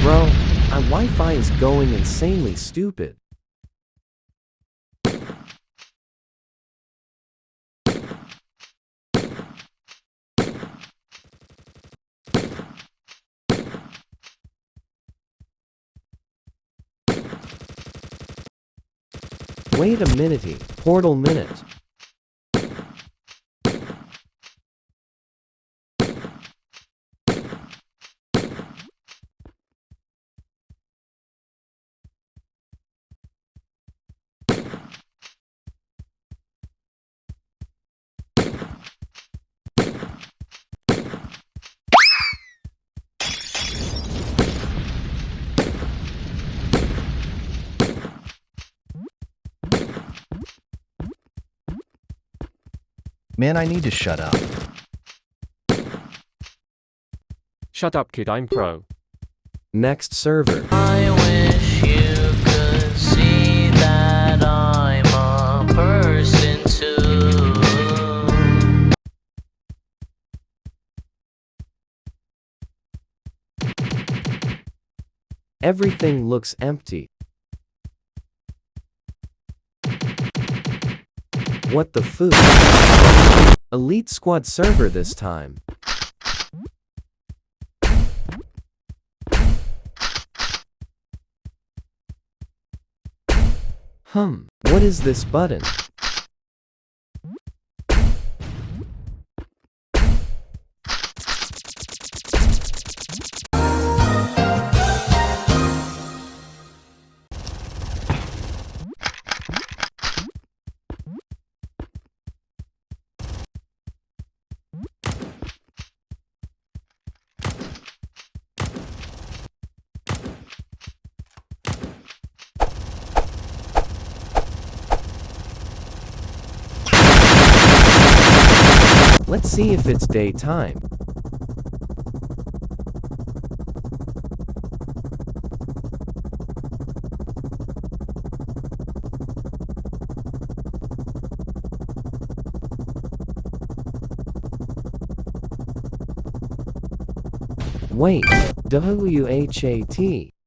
Bro, my Wi-Fi is going insanely stupid. Wait a minute, Portal minute. Man, I need to shut up. Shut up, kid, I'm pro. Next server. I wish you could see that I'm a person too. Everything looks empty. What the food? Elite Squad server this time. What is this button? Let's see if it's daytime. Wait, WHAT?